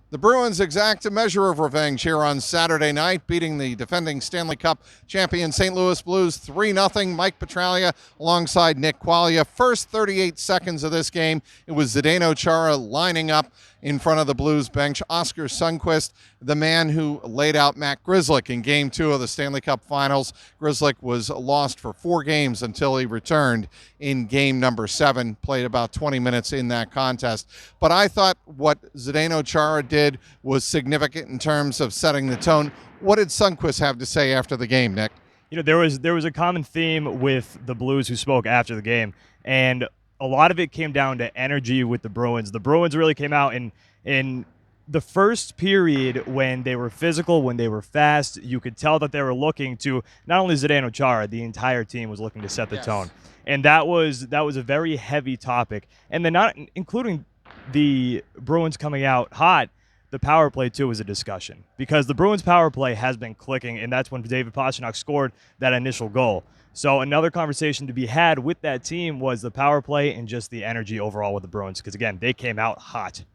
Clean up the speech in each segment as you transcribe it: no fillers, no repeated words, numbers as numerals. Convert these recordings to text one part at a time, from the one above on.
The Bruins exact a measure of revenge here on Saturday night, beating the defending Stanley Cup champion St. Louis Blues 3-0. Mike Petraglia alongside Nick Quaglia. First 38 seconds of this game, it was Zdeno Chara lining up in front of the Blues bench. Oskar Sundqvist, the man who laid out Matt Grzelcyk in Game 2 of the Stanley Cup Finals. Grzelcyk was lost for 4 games until he returned in Game number 7, played about 20 minutes in that contest. But I thought what Zdeno Chara did was significant in terms of setting the tone. What did Sundqvist have to say after the game, Nick? You know, there was a common theme with the Blues who spoke after the game, and a lot of it came down to energy with the Bruins. The Bruins really came out in the first period when they were physical, when they were fast. You could tell that they were looking to not only Zdeno Chara, the entire team was looking to set the tone, and that was a very heavy topic. And then not including the Bruins coming out hot. The power play, too, was a discussion because the Bruins' power play has been clicking, and that's when David Pastrnak scored that initial goal. So another conversation to be had with that team was the power play and just the energy overall with the Bruins because, again, they came out hot.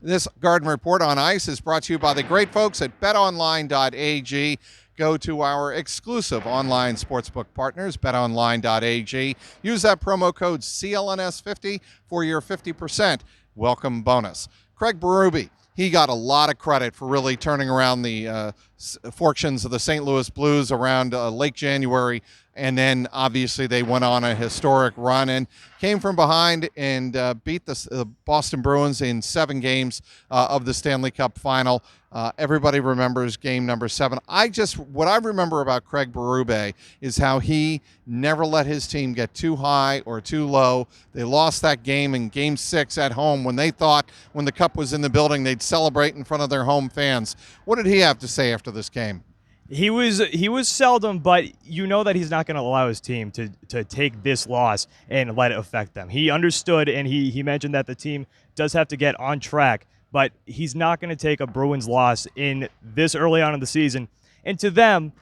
This Garden Report on Ice is brought to you by the great folks at betonline.ag. Go to our exclusive online sportsbook partners, betonline.ag. Use that promo code CLNS50 for your 50% welcome bonus. Craig Berube. He got a lot of credit for really turning around the fortunes of the St. Louis Blues around late January, and then obviously they went on a historic run and came from behind and beat the Boston Bruins in 7 games of the Stanley Cup Final. Everybody remembers game number 7. What I remember about Craig Berube is how he never let his team get too high or too low. They lost that game in Game 6 at home when they thought when the Cup was in the building they'd celebrate in front of their home fans. What did he have to say after this game? He was seldom, but you know that he's not going to allow his team to take this loss and let it affect them. He understood, and he mentioned that the team does have to get on track, but he's not going to take a Bruins loss in this early on in the season. And to them,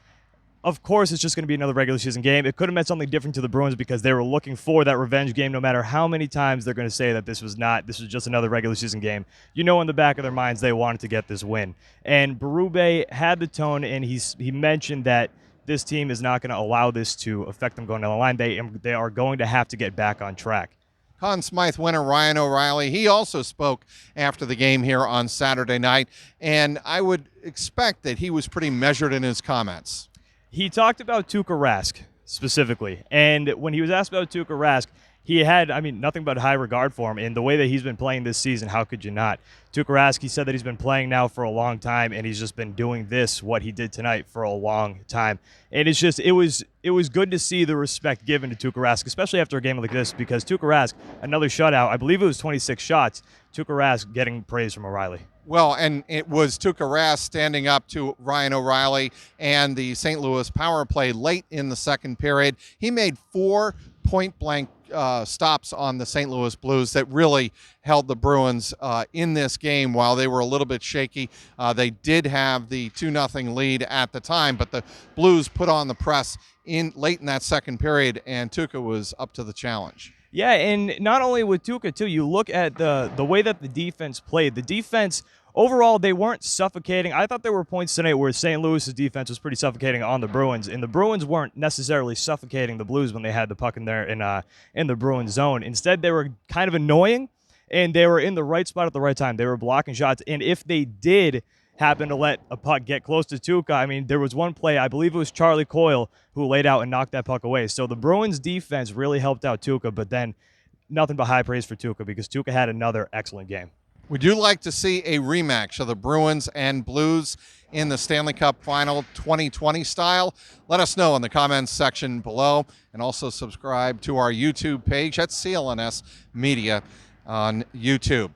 of course, it's just going to be another regular season game. It could have meant something different to the Bruins because they were looking for that revenge game no matter how many times they're going to say that this was just another regular season game. You know in the back of their minds they wanted to get this win. And Berube had the tone, and he mentioned that this team is not going to allow this to affect them going down the line. They are going to have to get back on track. Conn Smythe winner Ryan O'Reilly, he also spoke after the game here on Saturday night, and I would expect that he was pretty measured in his comments. He talked about Tuukka Rask specifically, and when he was asked about Tuukka Rask, he had, nothing but high regard for him. And the way that he's been playing this season, how could you not? Tuukka Rask, he said that he's been playing now for a long time, and he's just been doing what he did tonight, for a long time. And it's just, it was good to see the respect given to Tuukka Rask, especially after a game like this, because Tuukka Rask, another shutout, I believe it was 26 shots, Tuukka Rask getting praise from O'Reilly. Well, and it was Tuukka Rask standing up to Ryan O'Reilly and the St. Louis power play late in the second period. He made 4 point-blank stops on the St. Louis Blues that really held the Bruins in this game while they were a little bit shaky. They did have the 2-0 lead at the time, but the Blues put on the press late in that second period, and Tuukka was up to the challenge. Yeah, and not only with Tuukka, too, you look at the way that the defense played. The defense, overall, they weren't suffocating. I thought there were points tonight where St. Louis' defense was pretty suffocating on the Bruins, and the Bruins weren't necessarily suffocating the Blues when they had the puck in there in the Bruins zone. Instead, they were kind of annoying, and they were in the right spot at the right time. They were blocking shots, and if they did happen to let a puck get close to Tuukka, there was one play, I believe it was Charlie Coyle, who laid out and knocked that puck away. So the Bruins defense really helped out Tuukka, but then nothing but high praise for Tuukka because Tuukka had another excellent game. Would you like to see a rematch of the Bruins and Blues in the Stanley Cup Final 2020 style? Let us know in the comments section below, and also subscribe to our YouTube page at CLNS Media on YouTube.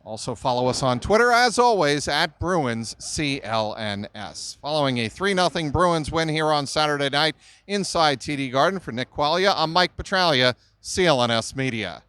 Also follow us on Twitter, as always, at Bruins CLNS. Following a 3-0 Bruins win here on Saturday night inside TD Garden, for Nick Quaglia, I'm Mike Petraglia, CLNS Media.